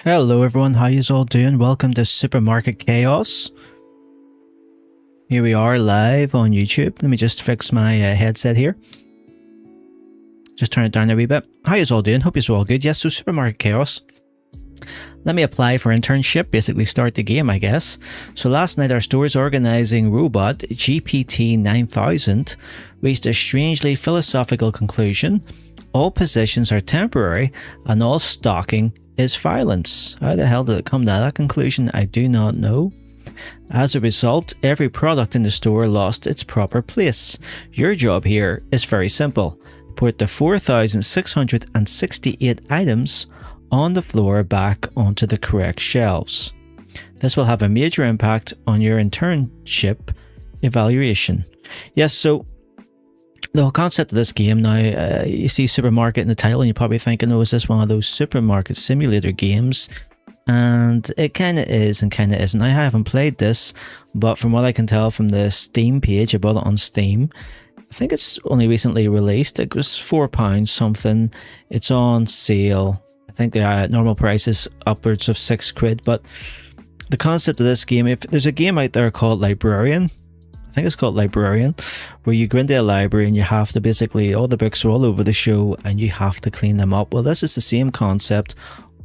Hello everyone, how yous all doing? Welcome to Supermarket Chaos. Here we are live on YouTube. Let me just fix my headset here. Just turn it down a wee bit. How yous all doing? Hope yous are all good. Yes, so Supermarket Chaos. Let me apply for internship, basically start the game I guess. So last night our stores organizing robot GPT 9000 reached a strangely philosophical conclusion. All positions are temporary and all stocking is violence. How the hell did it come to that conclusion? I do not know. As a result, every product in the store lost its proper place. Your job here is very simple. Put the 4,668 items on the floor back onto the correct shelves. This will have a major impact on your internship evaluation. Yes, so the whole concept of this game now, you see supermarket in the title and you're probably thinking, oh, is this one of those supermarket simulator games? And it kind of is and kind of isn't. I haven't played this, but from what I can tell from the Steam page, I bought it on Steam. I think it's only recently released. It was £4 something. It's on sale. I think the normal price is upwards of £6, but the concept of this game, if there's a game out there called Librarian, I think it's called Librarian, where you go into a library and you have to basically, all the books are all over the show and you have to clean them up. Well, this is the same concept,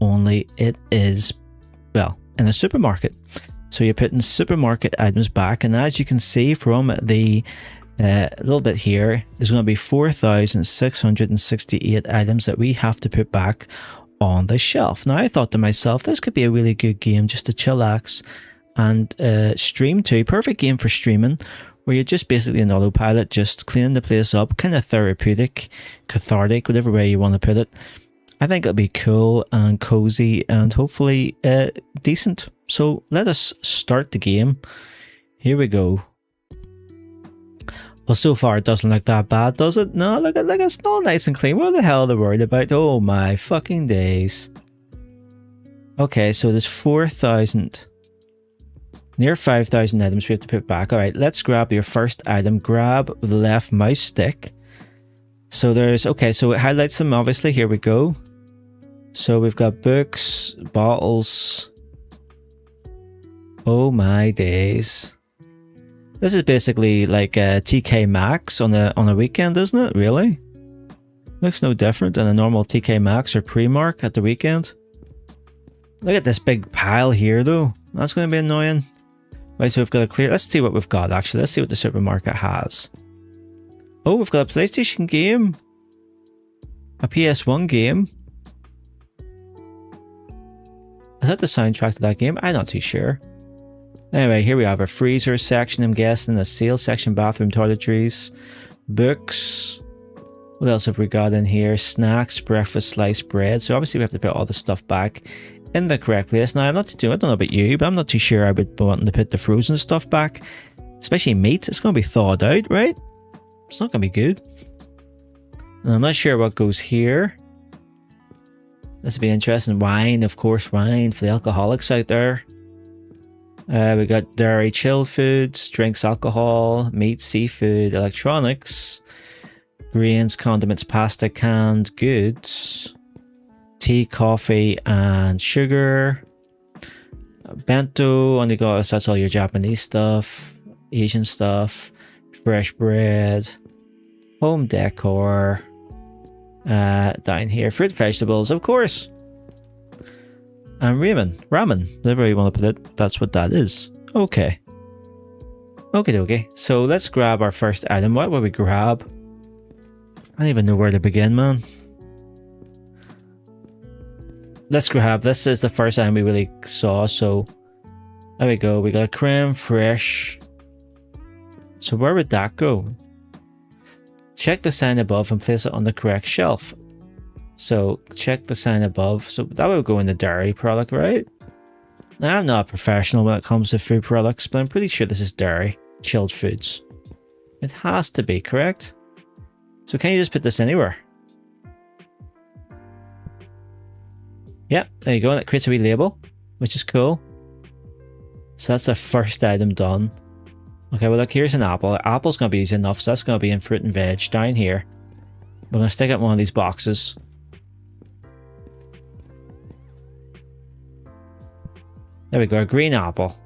only it is, well, in a supermarket. So you're putting supermarket items back, and as you can see from the little bit here, there's going to be 4,668 items that we have to put back on the shelf. Now I thought to myself, this could be a really good game just to chillax and stream to. Perfect game for streaming, where you're just basically an autopilot, just cleaning the place up, kind of therapeutic, cathartic, whatever way you want to put it. I think it'll be cool and cozy and hopefully decent. So let us start the game. Here we go. Well, so far it doesn't look that bad, does it? No, look, it's all nice and clean. What the hell are they worried about? Oh my fucking days. Okay, so there's 4,000, near 5,000 items we have to put back. Alright, let's grab your first item. Grab the left mouse stick. So there's, okay, so it highlights them obviously. Here we go. So we've got books, bottles. Oh my days. This is basically like a TK Maxx on a weekend, isn't it? Really? Looks no different than a normal TK Maxx or Primark at the weekend. Look at this big pile here though. That's going to be annoying. Right, so we've got a clear... Let's see what we've got actually. Let's see what the supermarket has. Oh, we've got a PlayStation game. A PS1 game. Is that the soundtrack to that game? I'm not too sure. Anyway, here we have a freezer section, I'm guessing, a sales section, bathroom, toiletries, books. What else have we got in here? Snacks, breakfast, sliced bread. So obviously we have to put all the stuff back in the correct place. Now, I don't know about you, but I'm not too sure I would be wanting to put the frozen stuff back. Especially meat. It's going to be thawed out, right? It's not going to be good. And I'm not sure what goes here. This would be interesting. Wine, of course, wine for the alcoholics out there. We got dairy, chilled foods, drinks, alcohol, meat, seafood, electronics, grains, condiments, pasta, canned goods, tea, coffee, and sugar. Bento, only got, that's all your Japanese stuff, Asian stuff, fresh bread, home decor, down here, fruit, vegetables, of course. And ramen, whatever you want to put it, that's what that is. Okay. Okay. So let's grab our first item. What will we grab? I don't even know where to begin, man. Let's grab, this is the first item we really saw, so there we go. We got a creme fraiche. So where would that go? Check the sign above and place it on the correct shelf. So check the sign above. So that would go in the dairy product, right? Now, I'm not a professional when it comes to food products, but I'm pretty sure this is dairy, chilled foods. It has to be, correct? So can you just put this anywhere? Yep, there you go. And it creates a wee label, which is cool. So that's the first item done. Okay, well look, here's an apple. Apple's going to be easy enough, so that's going to be in fruit and veg down here. We're going to stick it in one of these boxes. There we go, a green apple.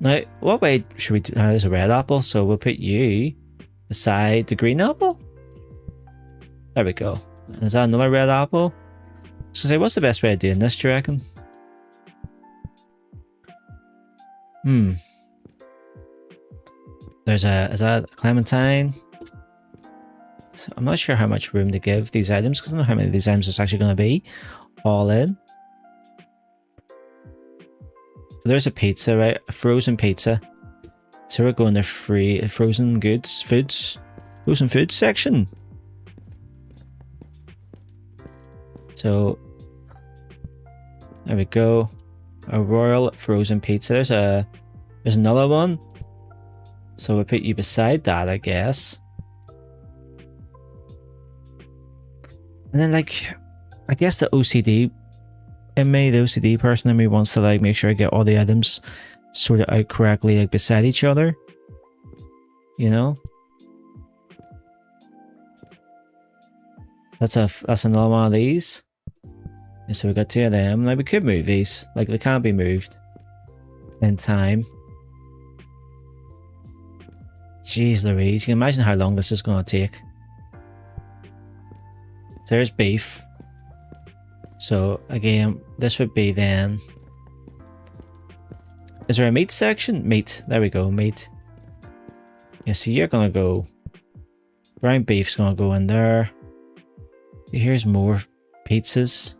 Now, what way should we do? There's a red apple, so we'll put you beside the green apple. There we go. Is that another red apple? So say, what's the best way of doing this, do you reckon? There's a, is that a clementine? So I'm not sure how much room to give these items, because I don't know how many of these items there's actually going to be all in. There's a pizza, right? A frozen pizza. So we're going to free frozen goods, frozen foods section. So there we go. A royal frozen pizza. There's another one. So we'll put you beside that, I guess. And then, like, I guess the OCD in me, the OCD person in me wants to, like, make sure I get all the items sorted out correctly, like, beside each other. You know? That's another one of these. And so we got 2 of them. Like, we could move these. Like, they can't be moved in time. Jeez Louise, you can imagine how long this is going to take. So there's beef. So again, this would be then... Is there a meat section? Meat. There we go, meat. Yeah, so you're going to go... Ground beef's going to go in there. Here's more pizzas.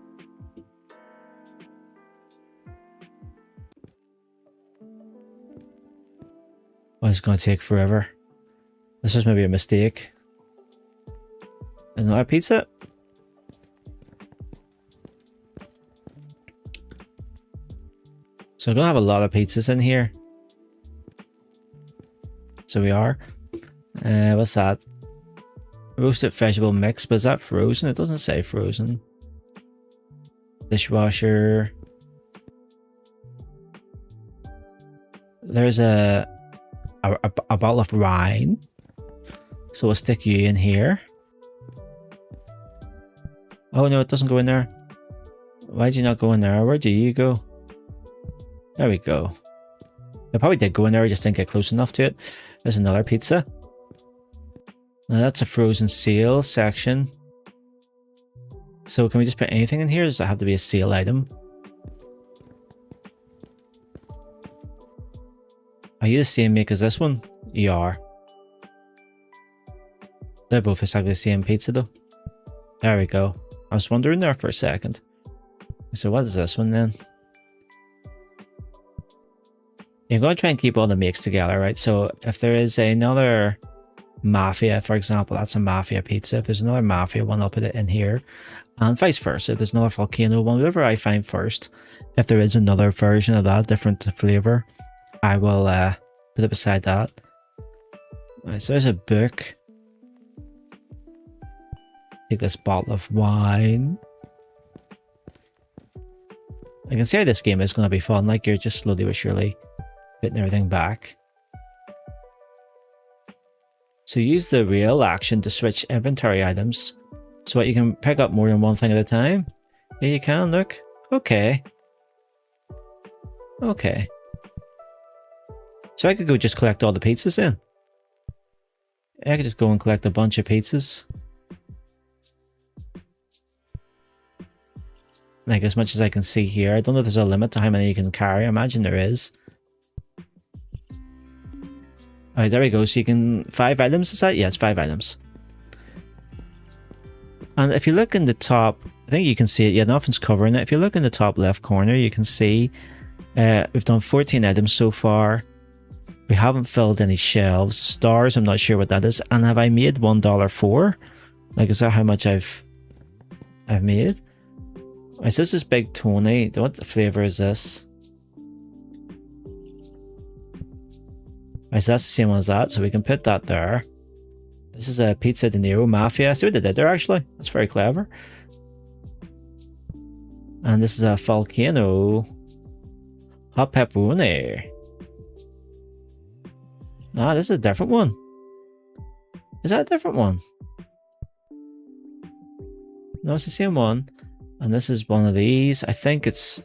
Oh, it's going to take forever. This was maybe a mistake. Another pizza? So we're going to have a lot of pizzas in here. So we are. What's that? Roasted vegetable mix, but is that frozen? It doesn't say frozen. Dishwasher. There's a bottle of wine. So we'll stick you in here. Oh no, it doesn't go in there. Why'd you not go in there? Where do you go? There we go. It probably did go in there, I just didn't get close enough to it. There's another pizza. Now that's a frozen sale section. So can we just put anything in here? Does it have to be a sale item? Are you the same make as this one? You are. They're both exactly the same pizza though. There we go. I was wondering there for a second. So what is this one then? You're going to try and keep all the makes together, right? So if there is another Mafia, for example, that's a Mafia pizza. If there's another Mafia one, I'll put it in here. And vice versa. If there's another Volcano one, whatever I find first, if there is another version of that, different flavor, I will put it beside that. Right, so there's a book. Take this bottle of wine. I can see how this game is going to be fun. Like, you're just slowly but surely putting everything back. So use the real action to switch inventory items so that you can pick up more than one thing at a time. Yeah, you can, look. Okay. Okay. So I could go just collect all the pizzas in. I could just go and collect a bunch of pizzas. Like, as much as I can see here. I don't know if there's a limit to how many you can carry. I imagine there is. Alright, there we go. So you can... 5 items, is that? Yes, 5 items. And if you look in the top... I think you can see it. Yeah, nothing's covering it. If you look in the top left corner, you can see... we've done 14 items so far. We haven't filled any shelves. Stars, I'm not sure what that is. And have I made $1.04? Like, is that how much I've made? Is this Big Tony? What flavor is this? Is that the same one as that? So we can put that there. This is a Pizza De Niro Mafia. See what they did there, actually? That's very clever. And this is a Volcano Hot Pepperoni. Ah, this is a different one. Is that a different one? No, it's the same one. And this is one of these. I think it's...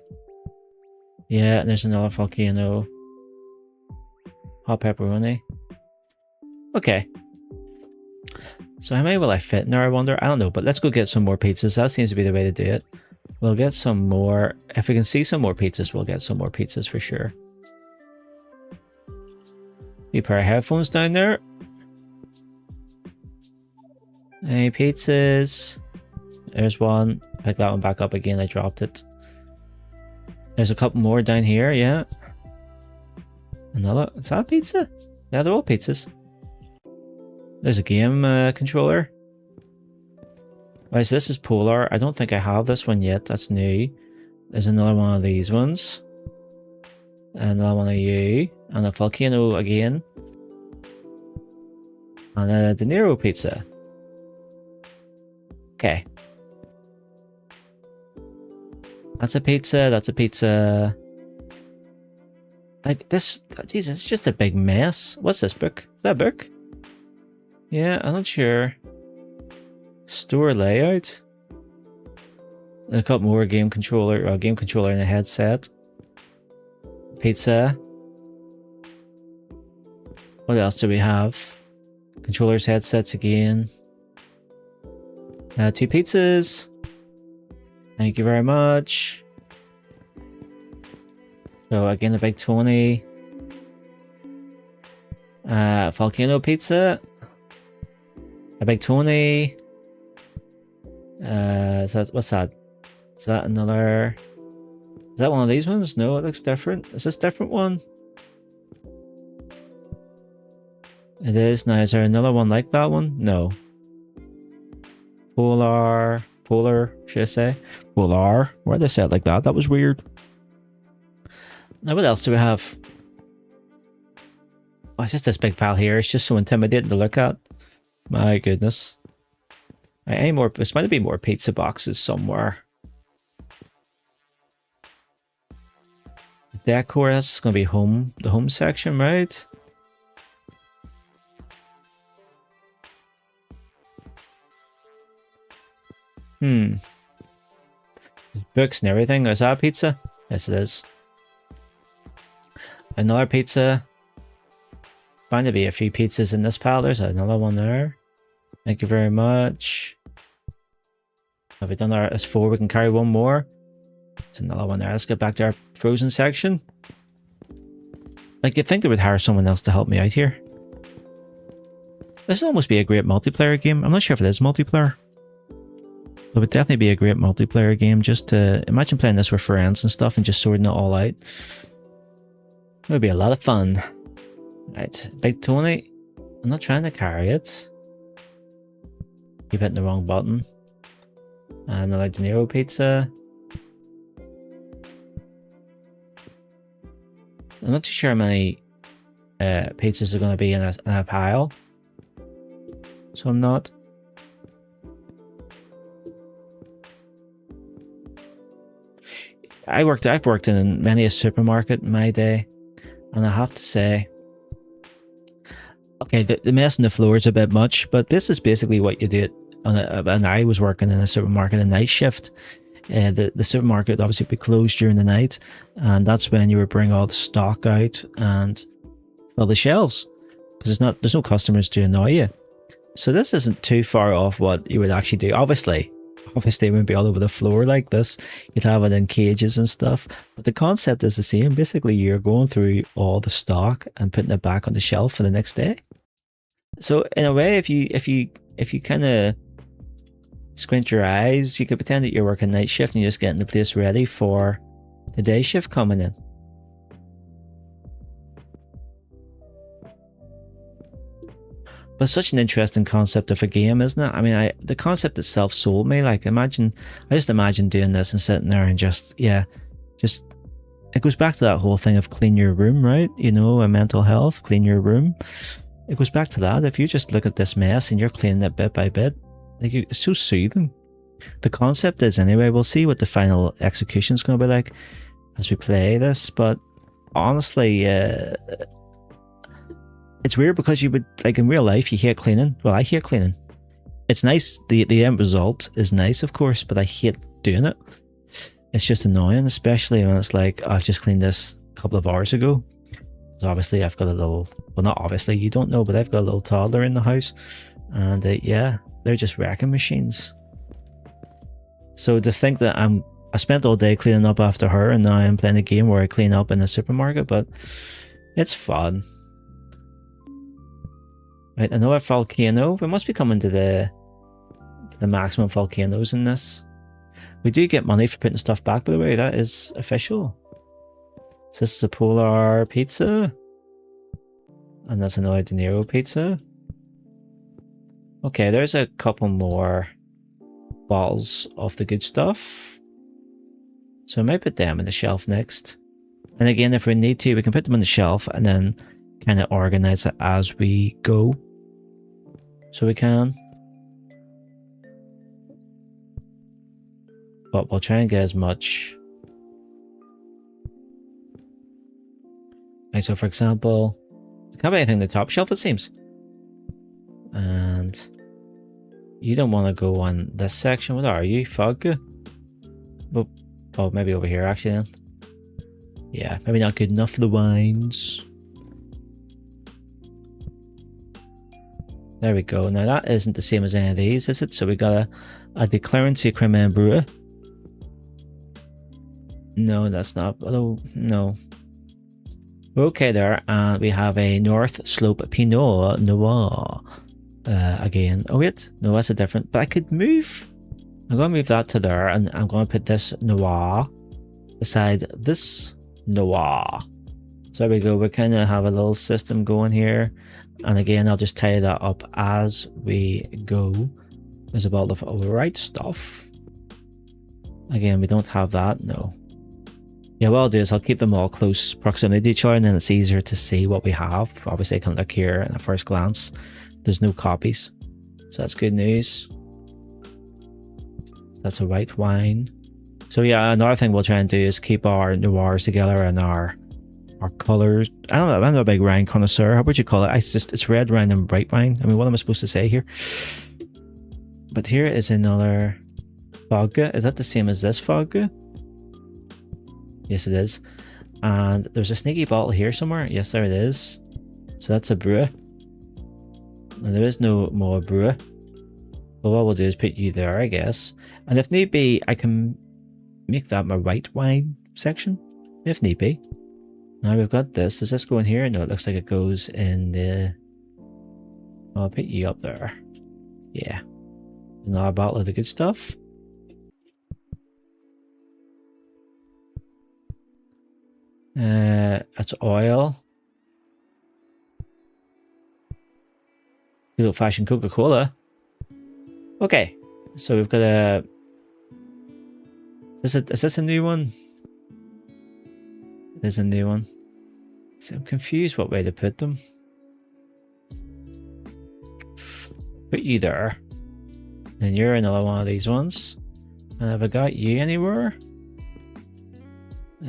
Yeah, and there's another volcano. Hot pepperoni. Okay. So how many will I fit in there, I wonder? I don't know, but let's go get some more pizzas. That seems to be the way to do it. We'll get some more. If we can see some more pizzas, we'll get some more pizzas for sure. A pair of headphones down there. Any pizzas? There's one. Pick that one back up again. I dropped it. There's a couple more down here, yeah. Another. Is that a pizza? Yeah, they're all pizzas. There's a game controller. Right, so this is Polar. I don't think I have this one yet. That's new. There's another one of these ones. Another one of you. And a volcano again. And a De Niro pizza. Okay. That's a pizza. That's a pizza. Like this. Jesus, it's just a big mess. What's this book? Is that a book? Yeah, I'm not sure. Store layout. A couple more game controller and a headset. Pizza. What else do we have? Controllers, headsets again. 2 pizzas. Thank you very much. So again, the big Tony. Volcano pizza. A big Tony. What's that? Is that another? Is that one of these ones? No, it looks different. Is this a different one? It is. Now, is there another one like that one? No. Polar, should I say? Polar. Why did they say it like that? That was weird. Now, what else do we have? Oh, it's just this big pile here. It's just so intimidating to look at. My goodness. Any more? There might be more pizza boxes somewhere. The decor, that's going to be home. The home section, right? Books and everything. Is that a pizza? Yes, it is. Another pizza. Bound to be a few pizzas in this pile. There's another one there. Thank you very much. Have we done our S4? We can carry one more. There's another one there. Let's get back to our frozen section. Like, you'd think they would hire someone else to help me out here. This would almost be a great multiplayer game. I'm not sure if it is multiplayer. It would definitely be a great multiplayer game. Just to imagine playing this with friends and stuff and just sorting it all out. It would be a lot of fun. Right, Big Tony. I'm not trying to carry it. Keep hitting the wrong button. And another De Niro pizza. I'm not too sure how many pizzas are going to be in a pile. So I'm not. I've worked in many a supermarket in my day, and I have to say, okay, the mess on the floor is a bit much, but this is basically what you do. And I was working in a supermarket, a night shift. The supermarket obviously would be closed during the night, and that's when you would bring all the stock out and fill the shelves, because there's no customers to annoy you. So this isn't too far off what you would actually do. Obviously it wouldn't be all over the floor like this. You'd have it in cages and stuff, but the concept is the same. Basically, you're going through all the stock and putting it back on the shelf for the next day. So in a way, if you kind of squint your eyes, you could pretend that you're working night shift and you're just getting the place ready for the day shift coming in. But such an interesting concept of a game, isn't it? I mean, the concept itself sold me. Like, I just imagine doing this and sitting there and just it goes back to that whole thing of clean your room, right? You know, mental health, clean your room. It goes back to that. If you just look at this mess and you're cleaning it bit by bit, like, it's so soothing. The concept is, anyway. We'll see what the final execution is going to be like as we play this. But honestly, it's weird because you would, like, in real life, you hate cleaning. Well, I hate cleaning. It's nice. The end result is nice, of course, but I hate doing it. it's just annoying, especially when it's like, I've just cleaned this a couple of hours ago. So obviously I've got a little, well, not obviously, you don't know, but I've got a little toddler in the house, and yeah, they're just wrecking machines. So to think that I spent all day cleaning up after her, and now I'm playing a game where I clean up in the supermarket, but it's fun. Right, another volcano. We must be coming to the maximum volcanoes in this. We do get money for putting stuff back, by the way. That is official. So this is a Polar pizza. And that's another De Niro pizza. Okay, there's a couple more bottles of the good stuff. So I might put them on the shelf next. And again, if we need to, we can put them on the shelf and then kind of organize it as we go. So we can. But we'll try and get as much. Okay, so for example, there can't be anything on the top shelf, it seems. And you don't want to go on this section. What are you? Fog? But, oh, maybe over here actually then. Yeah, maybe not good enough for the wines. There we go. Now that isn't the same as any of these, is it? So we got a Declarency Creme Brewer. No, that's not. Although, no. We're okay there. And we have a North Slope Pinot Noir. Again. Oh wait, no, that's a different. But I could move. I'm going to move that to there, and I'm going to put this Noir beside this Noir. So there we go. We kind of have a little system going here. And again, I'll just tie that up as we go. There's a bottle of alright stuff. Again, we don't have that, no. Yeah, what I'll do is I'll keep them all close proximity to each other, and then it's easier to see what we have. Obviously, I can look here at first glance. There's no copies. So that's good news. That's a white wine. So yeah, another thing we'll try and do is keep our noirs together and our colours. I don't know, I'm not a big wine connoisseur. How would you call it? It's red wine and bright wine. I mean, what am I supposed to say here? But here is another vodka. Is that the same as this vodka? Yes, it is. And there's a sneaky bottle here somewhere. Yes, there it is. So that's a brew. Now, there is no more brew. But what we'll do is put you there, I guess. And if need be, I can make that my white wine section. If need be. Now we've got this. Does this go in here? No, it looks like it goes in the... Oh, I'll put you up there. Yeah. Another bottle of the good stuff. That's oil. Good old-fashioned Coca-Cola. Okay, so we've got a... Is this a new one? There's a new one. So I'm confused what way to put them. Put you there. And you're another one of these ones. And have I got you anywhere?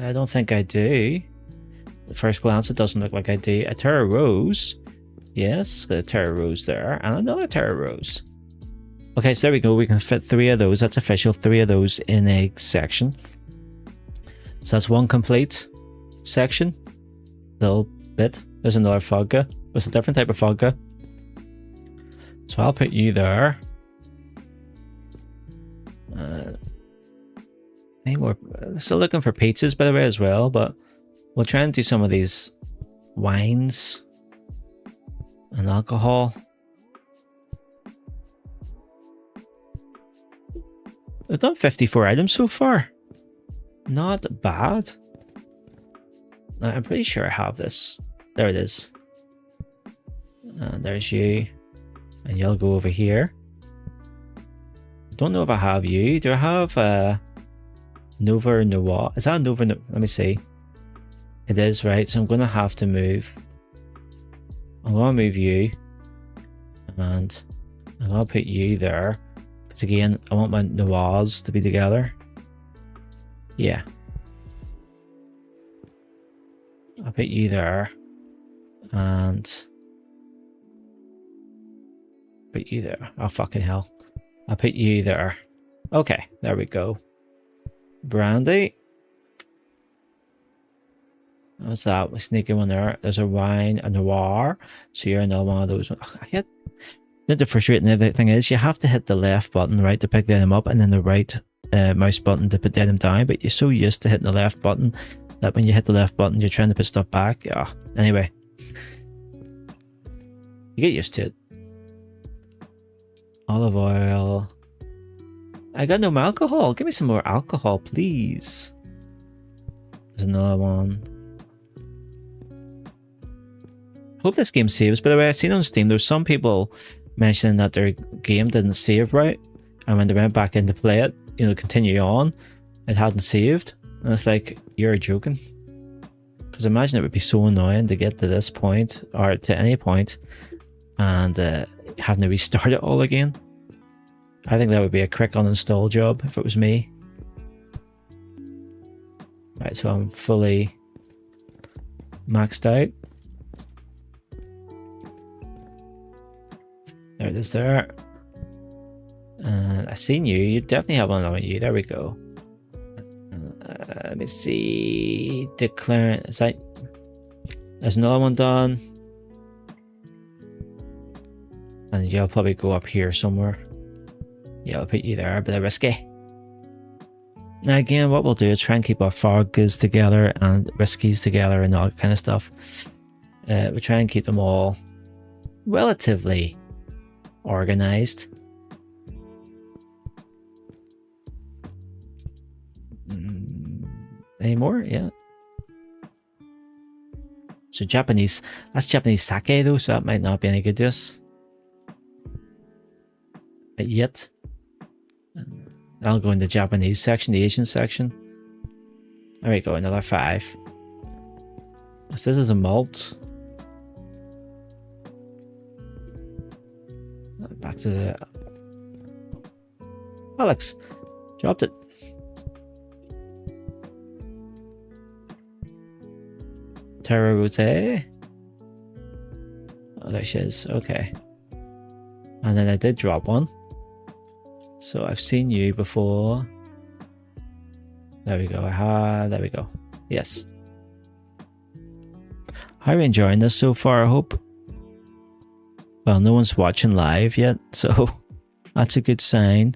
I don't think I do. At first glance, it doesn't look like I do. A Terra Rose. Yes, got a Terra Rose there. And another Terra Rose. Okay, so there we go. We can fit 3 of those. That's official. 3 of those in a section. So that's one complete section. Little bit. There's another vodka. It's a different type of vodka. So I'll put you there. I think we're still looking for pizzas, by the way, as well, but we'll try and do some of these wines and alcohol. We've done 54 items so far. Not bad. I'm pretty sure I have this. There it is. And there's you. And you'll go over here. Don't know if I have you. Do I have Nova Noir? Is that a Nova Noir? Let me see. It is, right? So I'm going to have to move. I'm going to move you. And I'm going to put you there. Because again, I want my Noirs to be together. Yeah. I'll put you there. And put you there. Oh, fucking hell. I'll put you there. Okay, there we go. Brandy. What's that? We sneak in one there. There's a wine, a noir. So you're another one of those. Ugh, I hit. The frustrating thing is you have to hit the left button, right, to pick the item up, and then the right mouse button to put the item down. But you're so used to hitting the left button that when you hit the left button, you're trying to put stuff back. Yeah. Anyway, you get used to it. Olive oil. I got no more alcohol. Give me some more alcohol, please. There's another one. Hope this game saves. By the way, I seen on Steam there's some people mentioning that their game didn't save right, and when they went back in to play it, you know, continue on, it hadn't saved. And it's like, you're joking. Because imagine it would be so annoying to get to this point, or to any point, and having to restart it all again. I think that would be a quick uninstall job if it was me. Right, so I'm fully maxed out. There it is there. I seen you. You definitely have one on you. There we go. Let me see. Declare. Is that? There's another one done. And you'll probably go up here somewhere. Yeah, I'll put you there. A bit of risky. Now again, what we'll do is try and keep our fogs together and riskies together and all that kind of stuff. We try and keep them all relatively organized. Any more? Yeah. So Japanese, that's Japanese sake though, so that might not be any good to us. Yet. I'll go in the Japanese section, the Asian section. There we go, another 5. So this is a malt. Back to the... Alex, dropped it. Terra Route. Oh, there she is. Okay. And then I did drop one. So I've seen you before. There we go. Aha, there we go. Yes. How are you enjoying this so far, I hope? Well, no one's watching live yet, so that's a good sign.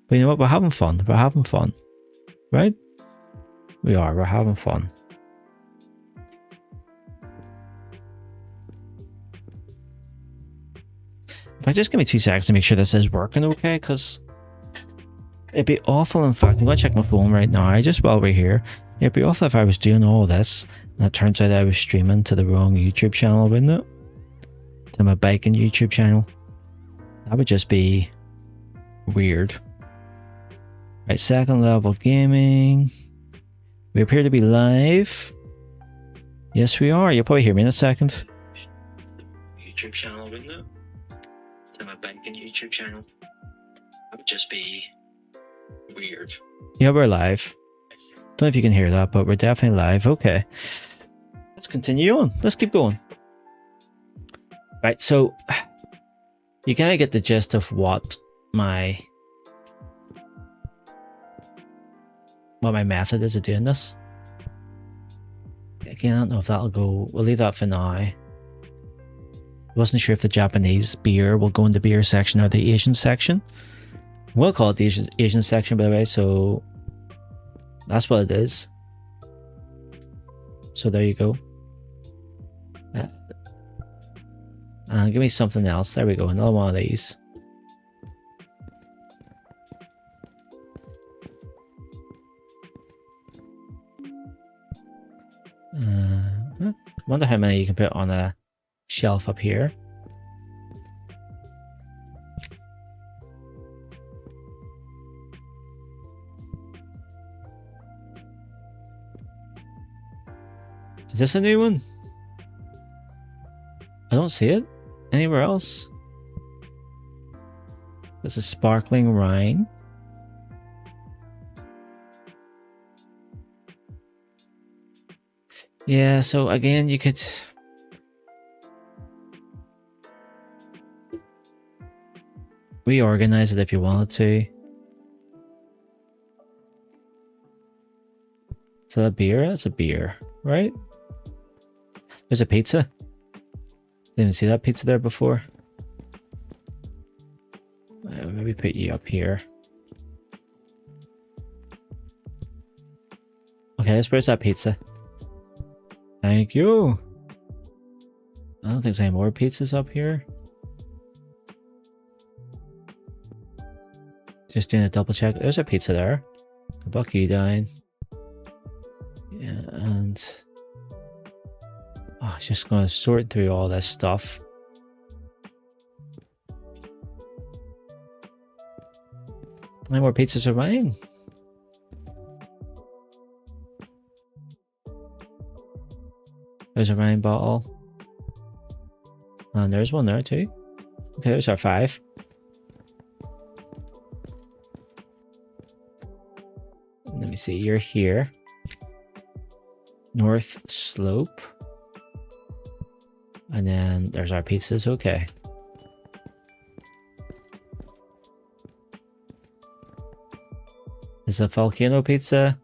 But you know what? We're having fun. We're having fun. Right? We are. We're having fun. If I just give me 2 seconds to make sure this is working okay, because it'd be awful. In fact, I'm going to check my phone right now, just while we're here. It'd be awful if I was doing all this, and it turns out I was streaming to the wrong YouTube channel, wouldn't it? To my biking YouTube channel. That would just be weird. Right, second level gaming. We appear to be live. Yes, we are. You'll probably hear me in a second. YouTube channel, wouldn't it? To my biking YouTube channel. That would just be weird. Yeah, we're live. Don't know if you can hear that, but we're definitely live. Okay. Let's continue on. Let's keep going. Right, so you kind of get the gist of what my method is of doing this. Again, I don't know if that'll go. We'll leave that for now. I wasn't sure if the Japanese beer will go in the beer section or the Asian section. We'll call it the Asian section, by the way, so that's what it is. So there you go. And give me something else. There we go, another one of these. Wonder how many you can put on a shelf up here. Is this a new one? I don't see it anywhere else. This is sparkling wine. Yeah, so again, you could reorganize it if you wanted to. Is that a beer? That's a beer, right? There's a pizza. Didn't even see that pizza there before. Maybe put you up here. Okay, let's where's that pizza? Thank you. I don't think there's any more pizzas up here. Just doing a double check. There's a pizza there. A Bucky down. Yeah, and oh, it's just gonna sort through all this stuff. How many more pizzas are mine? There's a wine bottle. And there's one there too. Okay, there's our 5. Let me see, you're here. North slope. And then there's our pizzas, okay. There's a volcano pizza.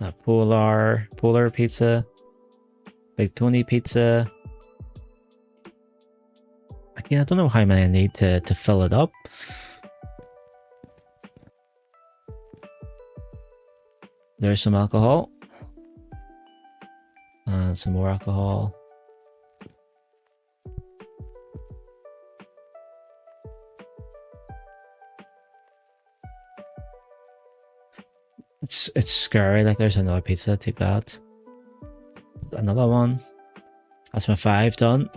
A polar pizza. Big Tony pizza. Again, I don't know how many I need to fill it up. There's some alcohol. And some more alcohol. It's scary, like there's another pizza, take that. Another one. That's my 5 done.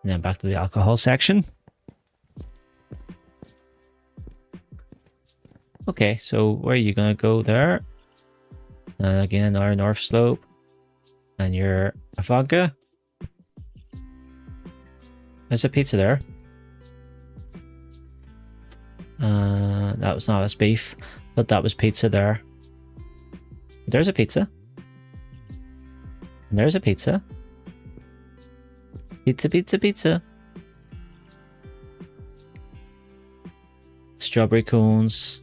And then back to the alcohol section. Okay, so where are you gonna go there? And again, another north slope. And you're a vodka. There's a pizza there. That was not, that's beef, but that was pizza there. There's a pizza. And there's a pizza. Pizza, pizza, pizza. Strawberry cones.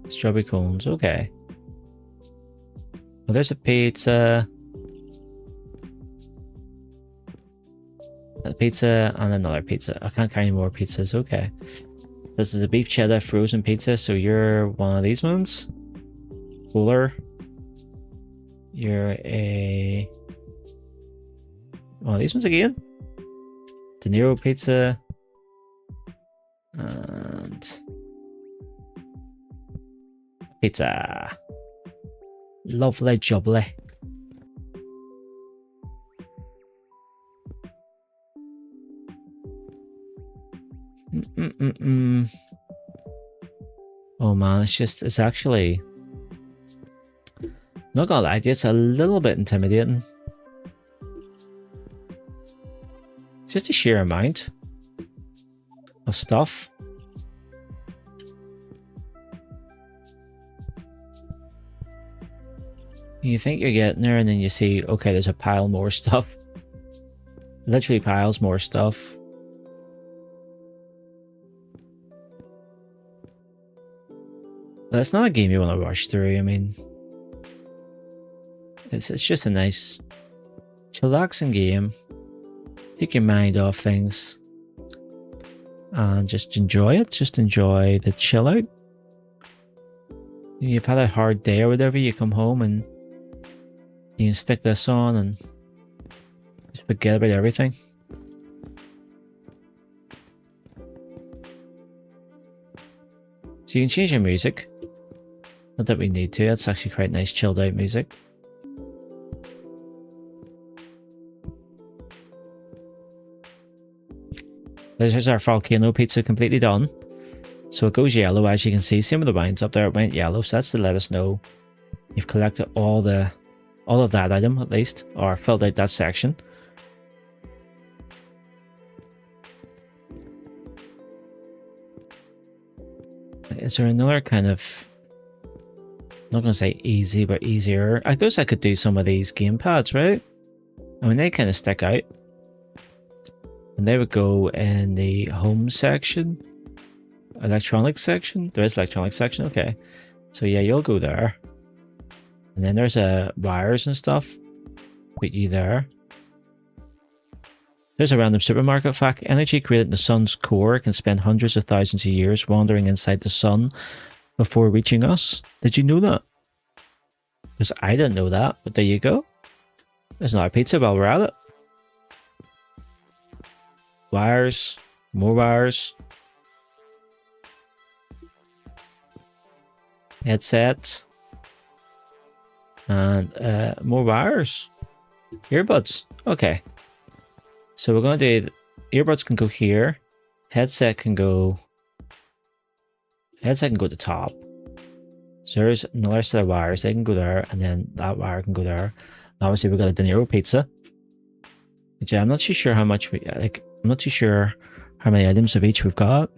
Strawberry cones, okay. Well, there's a pizza. A pizza and another pizza. I can't carry more pizzas, okay. This is a beef cheddar frozen pizza, so you're one of these ones. Polar. You're a... one of these ones again. De Niro pizza. And... pizza. Lovely jubbly. Oh man, it's actually, not gonna lie to you, it's a little bit intimidating. It's just a sheer amount of stuff. You think you're getting there and then you see, okay, there's a pile more stuff. Literally piles more stuff. But it's not a game you want to rush through. I mean, it's just a nice, chillaxing game. Take your mind off things and just enjoy it. Just enjoy the chill out. You've had a hard day or whatever, you come home and you can stick this on and just forget about everything. So you can change your music. Not that we need to, that's actually quite nice chilled out music. There's our volcano pizza completely done. So it goes yellow, as you can see. Same with the wines up there, it went yellow, so that's to let us know you've collected all of that item at least, or filled out that section. Is there another kind of, I'm not going to say easy, but easier? I guess I could do some of these gamepads, right? I mean, they kind of stick out. The And they would go in the home section. Electronics section? There is electronics section, okay. So yeah, you'll go there. And then there's wires and stuff. Put you there. There's a random supermarket fact. Energy created in the sun's core can spend hundreds of thousands of years wandering inside the sun before reaching us. Did you know that? Because I didn't know that, but there you go. There's another pizza while we're at it. Wires. More wires. Headset. And more wires. Earbuds. Okay. So we're going to do, earbuds can go here. Headset can go to the top. So there's another set of wires. They can go there, and then that wire can go there. Obviously, we've got a De Niro pizza. Which I'm not too sure how much I'm not too sure how many items of each we've got.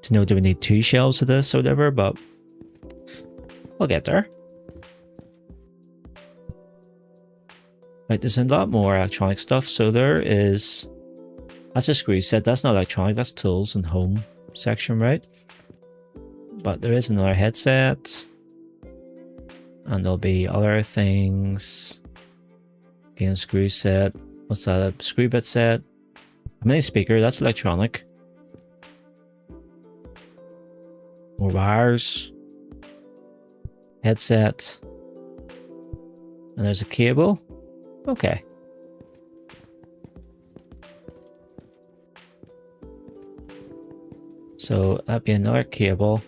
To know, do we need 2 shelves of this or whatever, but we'll get there. Right, there's a lot more electronic stuff. So there is, that's a screw set. That's not electronic, that's tools and home section, right? But there is another headset. And there'll be other things. Again, screw set. What's that? A screw bit set. A mini speaker, that's electronic. More wires. Headset. And there's a cable. Okay. So that'd be another cable.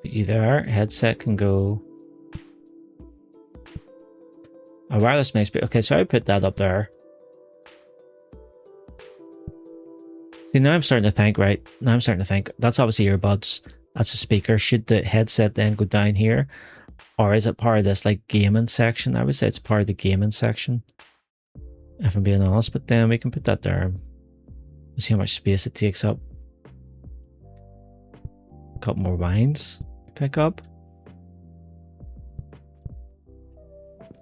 Put you there. Headset can go. A wireless mic. Okay, so I put that up there. See, now I'm starting to think, right? Now I'm starting to think. That's obviously earbuds. That's a speaker. Should the headset then go down here? Or is it part of this like gaming section? I would say it's part of the gaming section, if I'm being honest, but then we can put that there. See how much space it takes up. A couple more wines to pick up.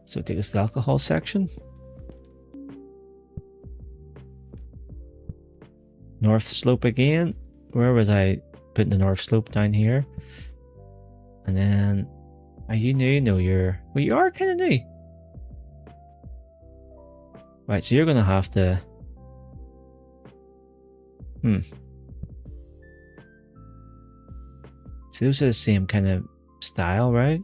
So take us to the alcohol section. North slope again. Where was I putting the north slope? Down here. And then, are you new? No, you're, well, you are kind of new. Right, so you're going to have to, so those are the same kind of style, right?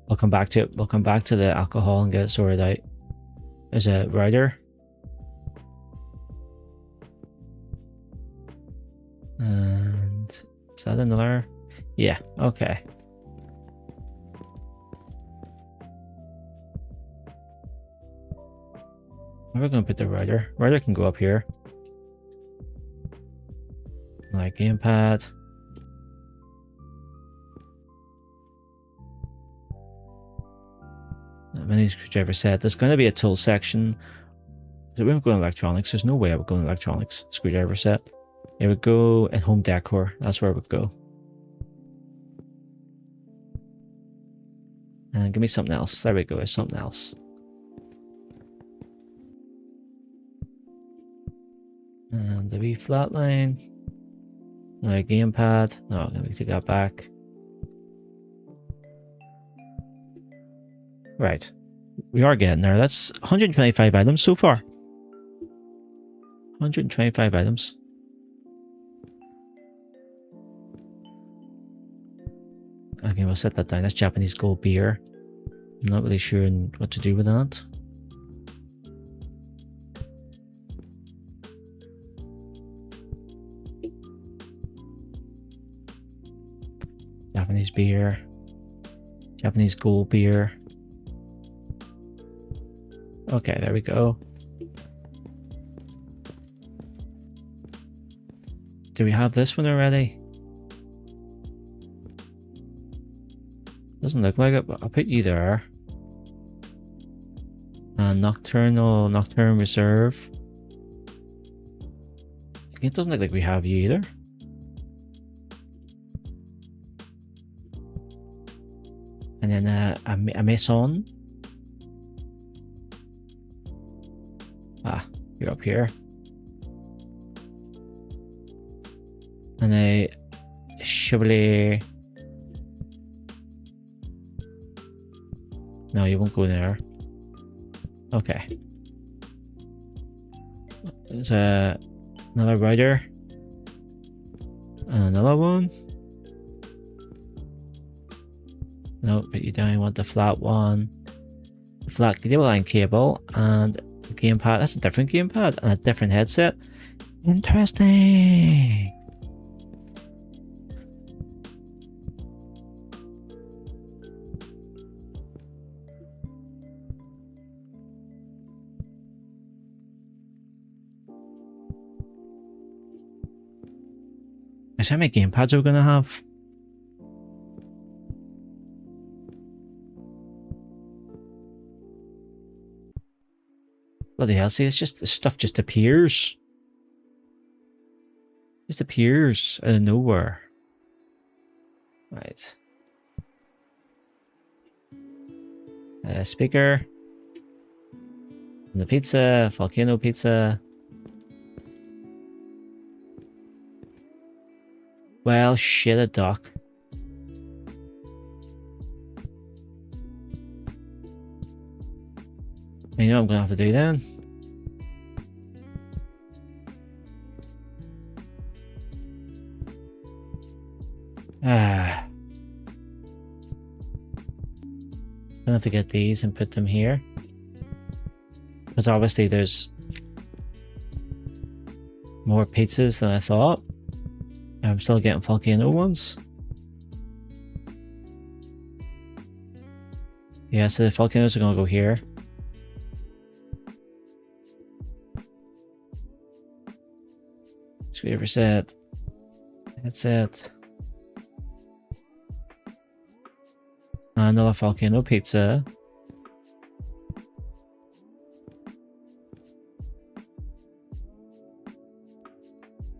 We'll come back to it. We'll come back to the alcohol and get it sorted out. There's a router. And is that another? Yeah, okay. We're going to put the router. Router can go up here. Like gamepad. Mini screwdriver set. There's going to be a tool section. So we won't go in electronics. There's no way I would go in electronics. Screwdriver set. It would go in home decor. That's where it would go. And give me something else. There we go. There's something else. And the wee flat line. Another gamepad. No, I'm going to take that back. Right. We are getting there. That's 125 items so far. 125 items. Okay, we'll set that down. That's Japanese gold beer. I'm not really sure what to do with that. Japanese beer. Japanese gold beer. Okay, there we go. Do we have this one already? Doesn't look like it, but I'll put you there. And Nocturnal Reserve. It doesn't look like we have you either. And then a mason. Ah, you're up here. And a chevalier. No, you won't go there. Okay. There's another rider. And another one. No, but you don't want the flat one. The flat cable line cable and a gamepad. That's a different gamepad and a different headset. Interesting. Guess how many gamepads we're gonna have? Bloody hell, see, it's just, the stuff just appears. Just appears out of nowhere. Right. Speaker. And the pizza, volcano pizza. Well, shit, a duck. You know what I'm gonna have to do then? I'm gonna have to get these and put them here. Because obviously there's more pizzas than I thought. I'm still getting volcano ones. Yeah, so the volcanoes are gonna go here. Screwdriver set. Headset. Another volcano pizza.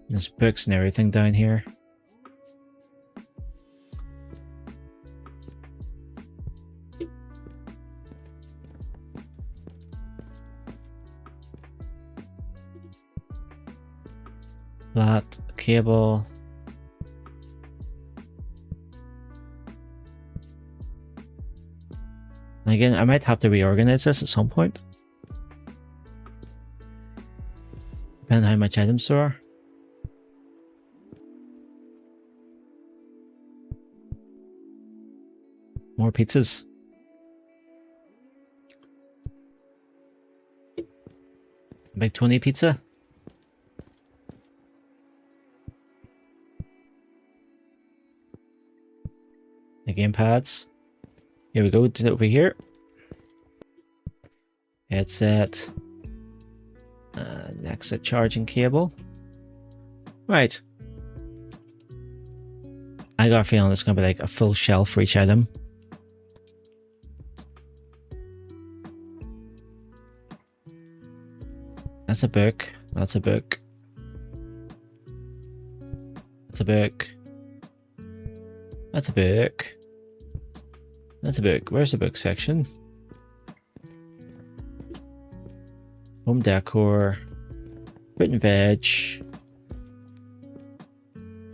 There's books and everything down here. Flat cable. And again, I might have to reorganize this at some point. Depending on how much items there are. More pizzas. Big 20 pizza. The gamepads. Here we go, to over here. Headset. Next, a charging cable. Right. I got a feeling it's going to be like a full shelf for each item. That's a book. That's a book. That's a book. That's a book. That's a book. Where's the book section? Home decor. Fruit and veg.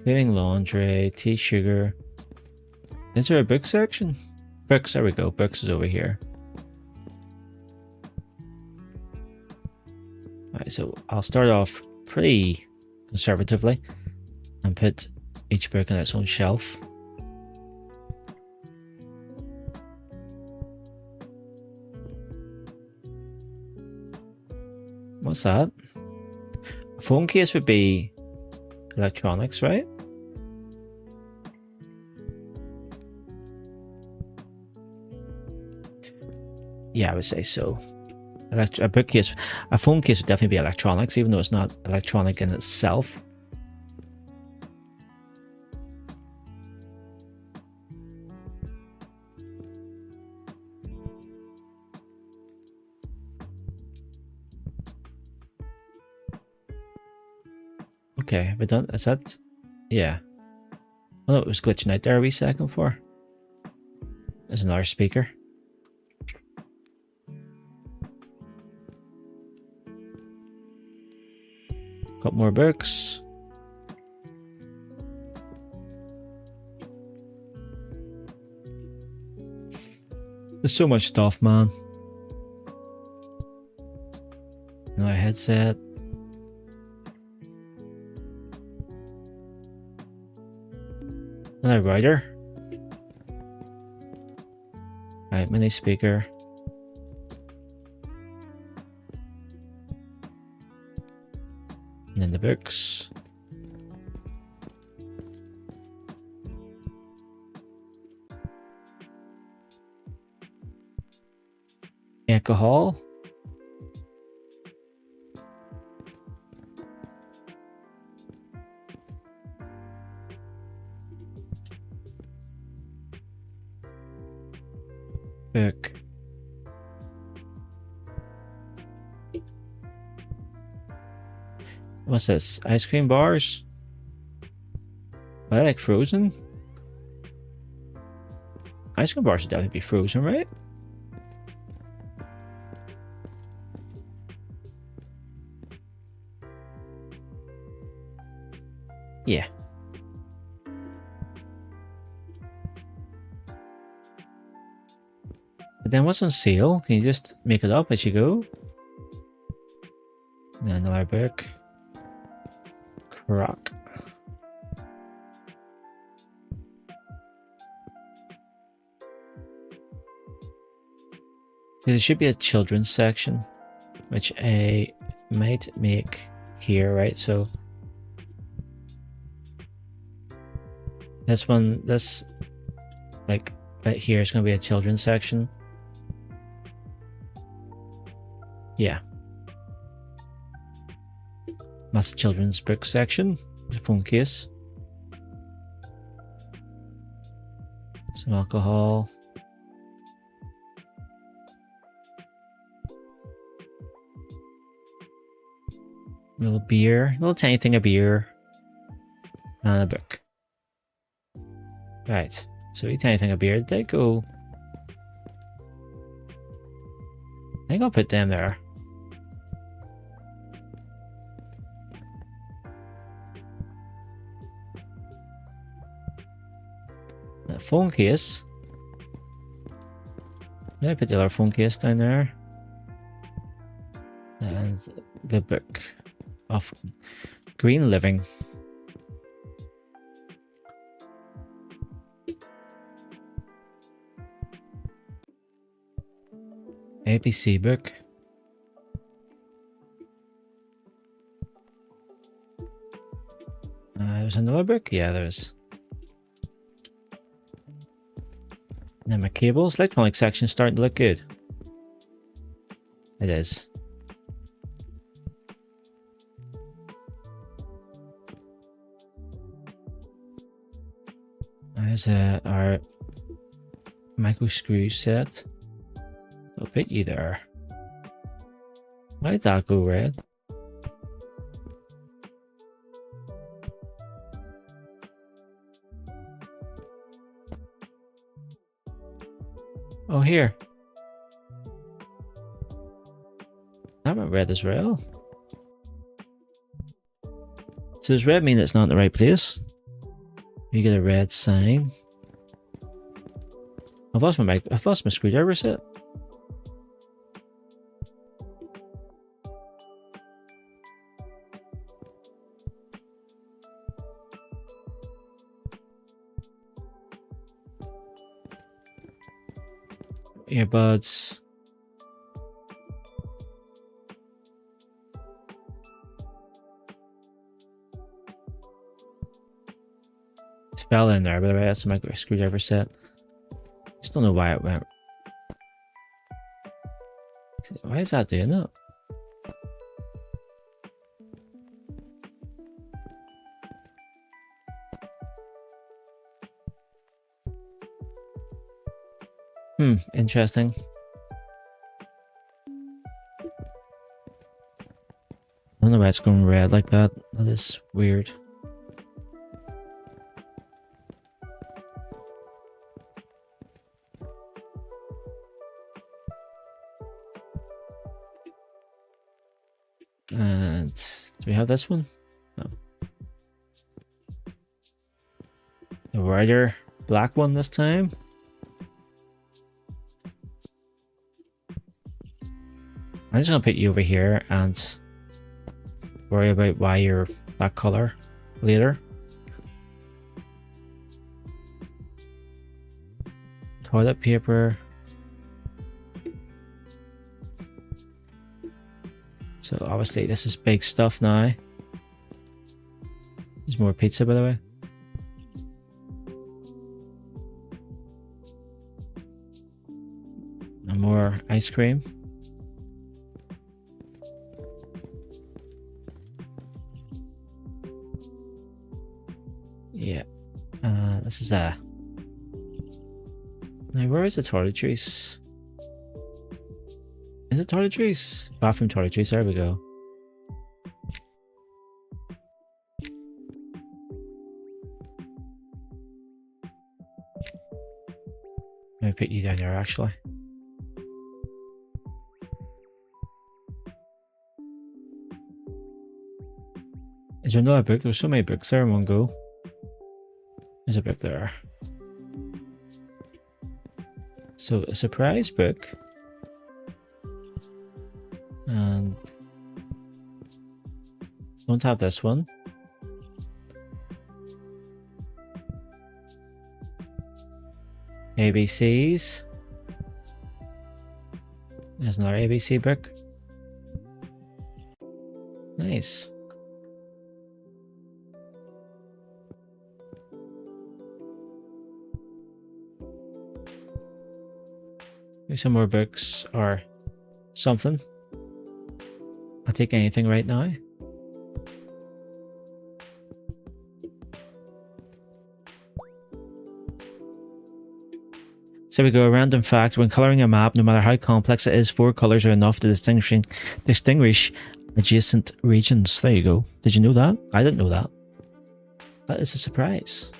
Cleaning laundry. Tea, sugar. Is there a book section? Books. There we go. Books is over here. Alright, so I'll start off pretty conservatively and put each book on its own shelf. What's that? A phone case would be electronics, right? Yeah, I would say so. A bookcase, a phone case would definitely be electronics, even though it's not electronic in itself. Okay, have I done? Is that? Yeah. I thought it was glitching out there a wee second for. There's another speaker. Got more books. There's so much stuff, man. Another headset. Another writer. Right, mini speaker. And then the books. Alcohol. Book. What's this? Ice cream bars? I like frozen. Ice cream bars should definitely be frozen, right? Yeah. But then what's on sale? Can you just make it up as you go? And another book. Croc. So there should be a children's section, which I might make here, right? So this like right here is going to be a children's section. Yeah. That's the children's book section. The phone case. Some alcohol. Little beer. Little tiny thing of beer. And a book. Right. So a tiny thing of beer. Did they go? I think I'll put them there. That phone case. I put the other phone case down there. And the book of Green Living. ABC book. There's another book? Yeah, there's. And then my cables. Electronic section starting to look good. It is. There's our micro screw set. I'll put you there. Why did that go red? Oh, here. That went red as well. So does red mean it's not in the right place? You get a red sign. I've lost my screwdriver set. Earbuds. It fell in there, by the way. That's my screwdriver set. Just don't know why it went. Why is that doing that? Interesting. I don't know why it's going red like that. That is weird. And do we have this one? No. The wider black one this time. I'm just gonna put you over here and worry about why you're that color later. Toilet paper. So obviously this is big stuff now. There's more pizza, by the way. And more ice cream. Yeah. This is a... Now, where is the toiletries? Is it toiletries? Bathroom toiletries, there we go. Let me put you down there, actually. Is there another book? There's so many books there in one go. There's a book there. So, a surprise book. And don't have this one. ABCs. There's another ABC book. Nice. Maybe some more books or something. I'll take anything right now. So we go, a random fact: when coloring a map, no matter how complex it is, 4 colors are enough to distinguish adjacent regions. There you go. Did you know that? I didn't know that. That is a surprise.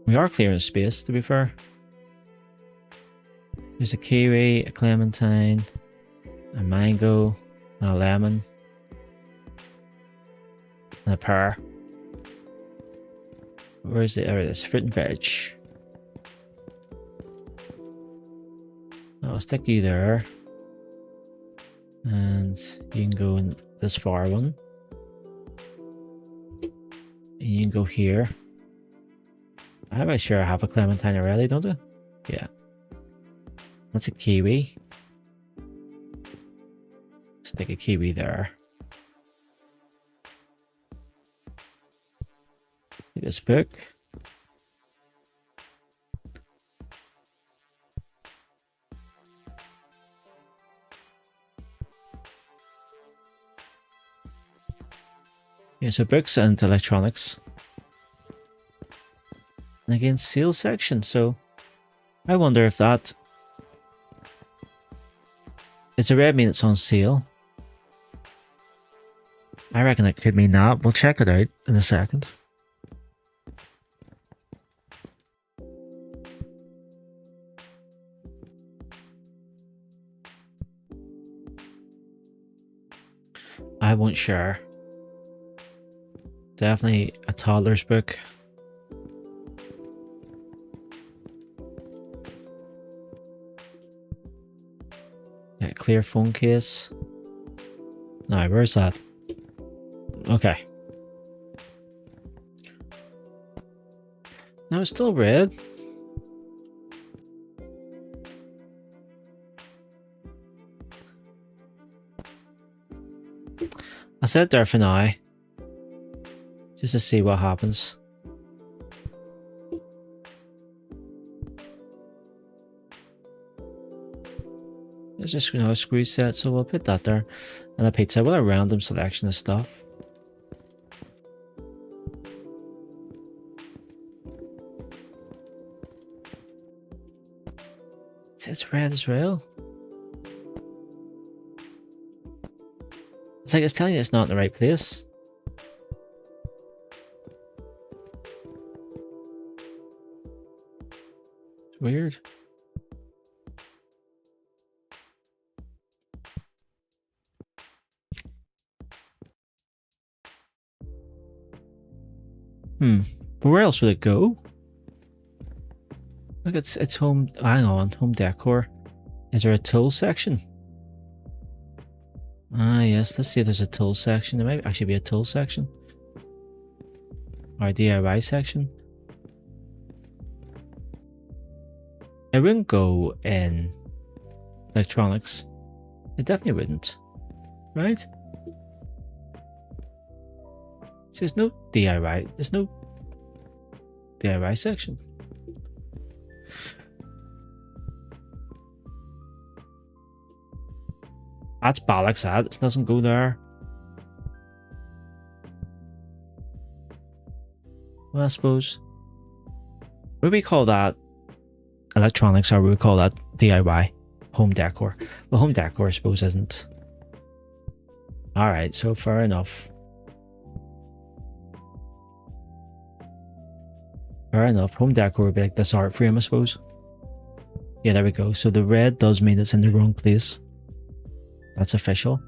We are clearing space, to be fair. There's a kiwi, a clementine, a mango, a lemon, and a pear. Where's the area? This fruit and veg. I'll stick you there. And you can go in this far one. And you can go here. I'm sure I have a clementine already, don't I? Yeah. That's a kiwi. Stick a kiwi there. This book. Yeah, so books and electronics. And again, sales section. So I wonder if that... Does the red mean it's on sale? I reckon it could mean that. We'll check it out in a second. I won't share. Definitely a toddler's book. Yeah, clear phone case. Now, where's that? Okay. No, it's still red. I'll set it there for now. Just to see what happens. There's just another screw set, so we'll put that there. And a pizza with a random selection of stuff. It's red as well. It's like it's telling you it's not in the right place. Weird. But where else would it go? Look, it's home. Hang on, home decor. Is there a tool section? Ah, yes. Let's see if there's a tool section. There might actually be a tool section. Or a DIY section. It wouldn't go in electronics. It definitely wouldn't. Right? There's no DIY. There's no DIY section. That's bollocks, that. It doesn't go there. Well, I suppose. Would we call that electronics, or would we call that DIY? Home decor. Well, home decor, I suppose, isn't. Alright, so fair enough. Fair enough. Home decor would be like this art frame, I suppose. Yeah, there we go. So the red does mean it's in the wrong place. That's official.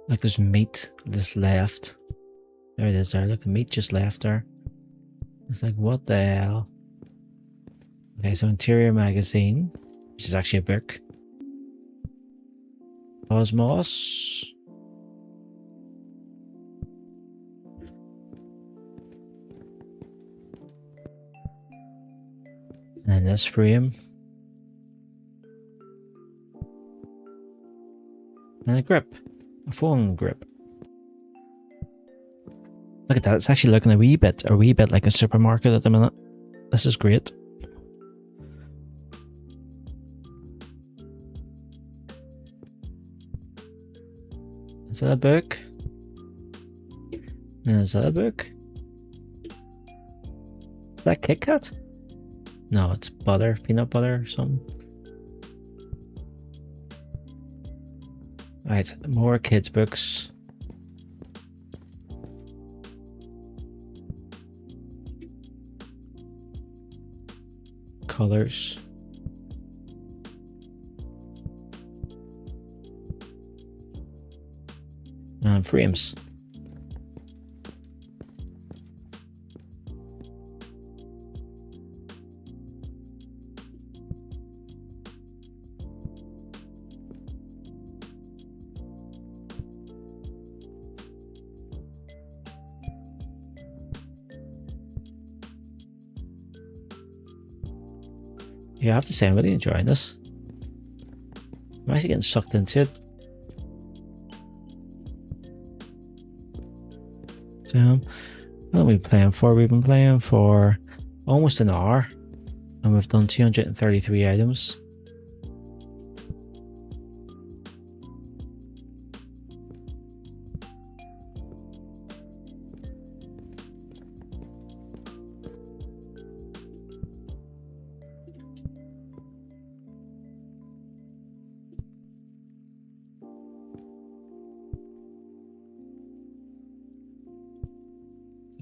Like there's meat just left. There it is there. Look, the meat just left there. It's like, what the hell? Okay, so interior magazine, which is actually a book. Cosmos. And this frame. And a grip. A phone grip. Look at that, it's actually looking a wee bit like a supermarket at the minute. This is great. Is that a book? Is that a book? Is that Kit Kat? No, it's butter, peanut butter or something. Right, more kids' books. Colors. And frames. Yeah, I have to say, I'm really enjoying this. I'm actually getting sucked into it. So, how long have we been playing for? We've been playing for almost an hour. And we've done 233 items.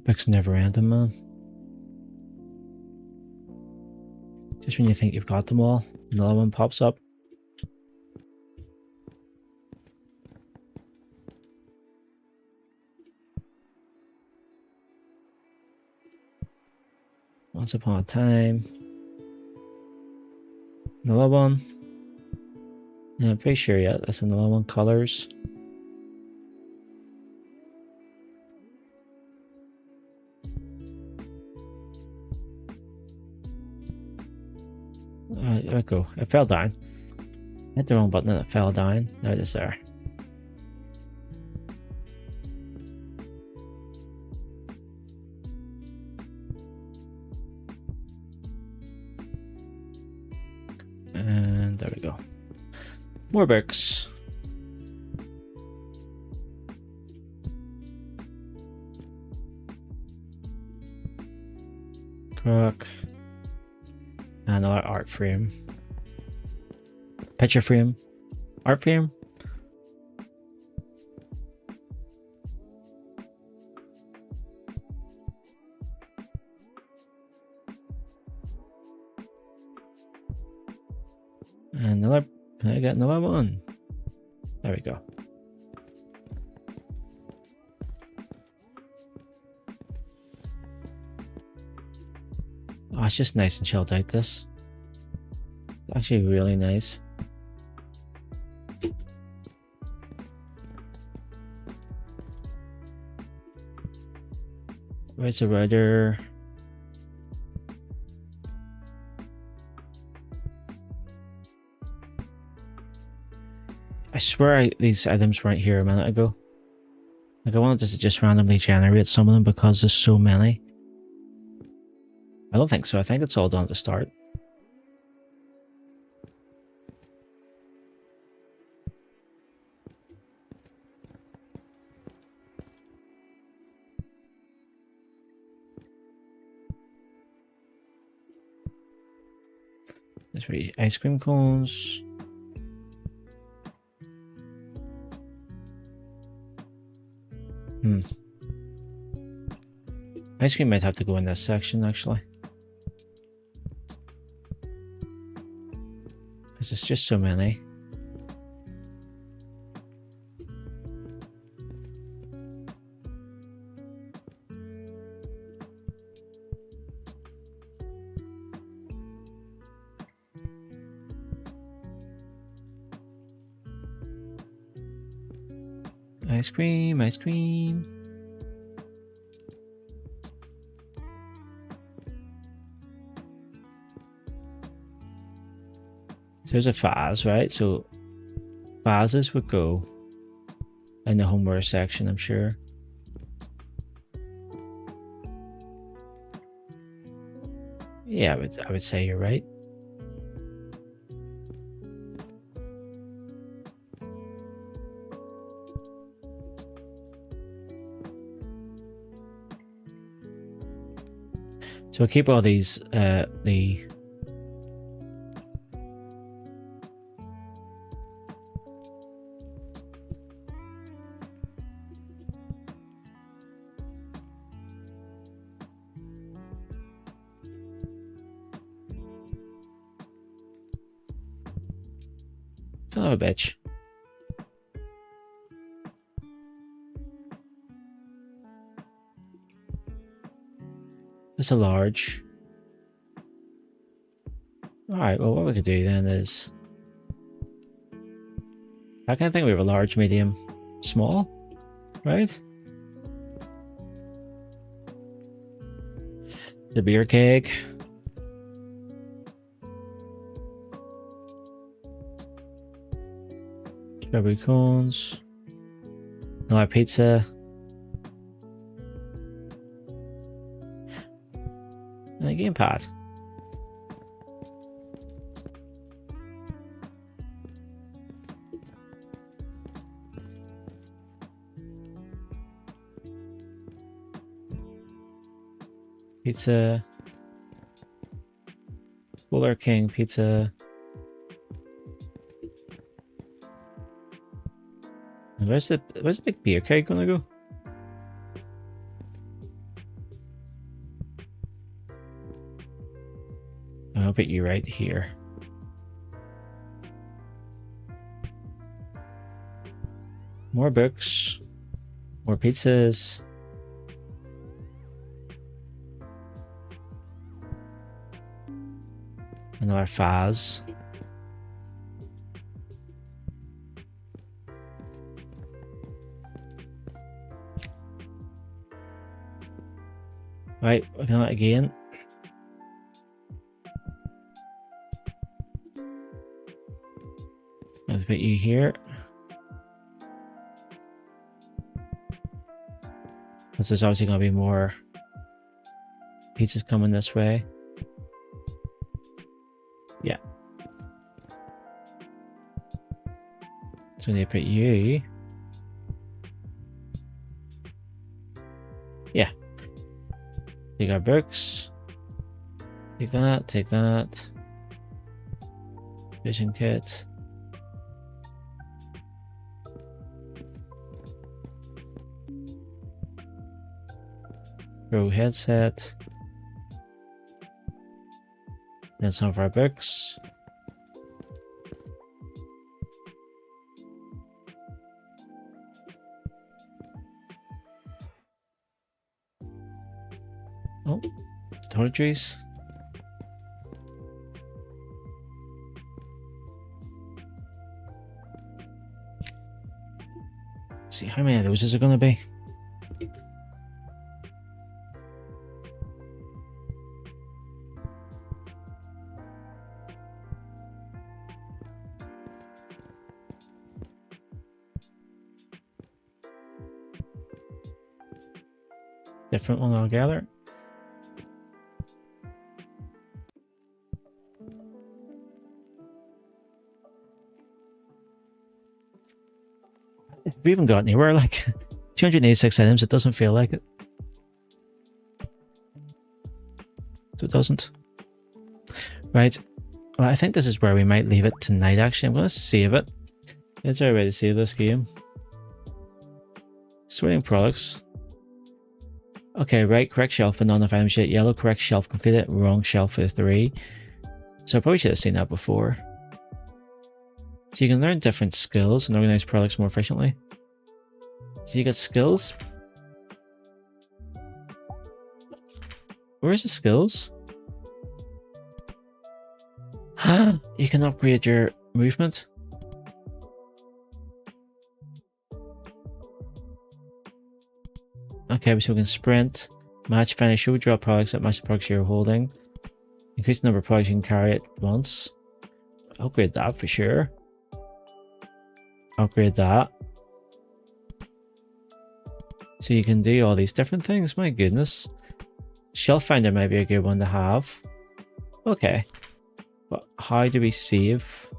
Books never ending, man. Just when you think you've got them all, another one pops up. Once upon a time. Another one. Yeah, I'm pretty sure, yeah, that's another one. Colors. There we go. It fell down. I hit the wrong button and it fell down. Now it is there. And there we go. More books. Crook. Another art frame. Picture frame. art frame. And another, I got another one. There we go. Oh, it's just nice and chilled out, this. It's actually really nice. Where's the router? I swear these items weren't here a minute ago. Like, I wanted to just randomly generate some of them because there's so many. I don't think so. I think it's all done at the start. There's pretty ice cream cones. Ice cream might have to go in this section, actually. Because there's just so many. Ice cream, ice cream. So there's a vase, right? So vases would go in the homeware section, I'm sure. Yeah, I would say you're right. So we'll keep all these, son of a bitch. It's a large. Alright, well, what we could do then is... I kind of think we have a large, medium, small, right? The beer keg. Strawberry cones. Another pizza. And a gamepad. Pizza. Fuller King pizza. And where's the big beer keg gonna go? I'll put you right here. More books. More pizzas. Another vase. Right, we're gonna again. Let's put you here. Because there's obviously gonna be more pizzas coming this way. Yeah. So they put you. Yeah. Take our books. Take that, take that. Vision kit. Pro headset. Then some of our books. Oh, toiletries. See how many of those is there going to be? Different one altogether. We haven't got anywhere, like 286 items, it doesn't feel like it. So it doesn't. Right. Well, I think this is where we might leave it tonight, actually. I'm going to save it. Is there a way to save this game? Sorting products. Okay, right, correct shelf, but none of items yet. Yellow, correct shelf completed. Wrong shelf for 3. So I probably should have seen that before. So you can learn different skills and organize products more efficiently. So you got skills. Where's the skills? You can upgrade your movement. Okay, so we can sprint, match, finish, show drop products that match the products you're holding. Increase the number of products you can carry at once. Upgrade that for sure. Upgrade that. So you can do all these different things. My goodness. Shelf finder might be a good one to have. Okay. But how do we save?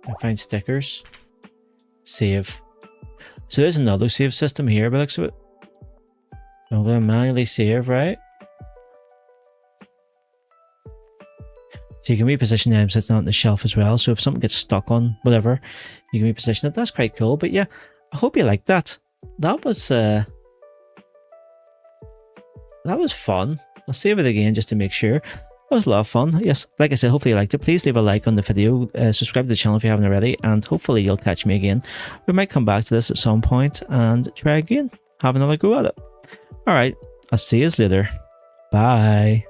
I find stickers. Save. So there's another save system here, but looks of it. I'm going to manually save, right? So you can reposition the item sitting on the shelf as well. So if something gets stuck on whatever, you can reposition it. That's quite cool. But yeah, I hope you liked that. That was fun. I'll save it again just to make sure. That was a lot of fun. Yes, like I said, hopefully you liked it. Please leave a like on the video. Subscribe to the channel if you haven't already. And hopefully you'll catch me again. We might come back to this at some point and try again. Have another go at it. Alright, I'll see you later. Bye.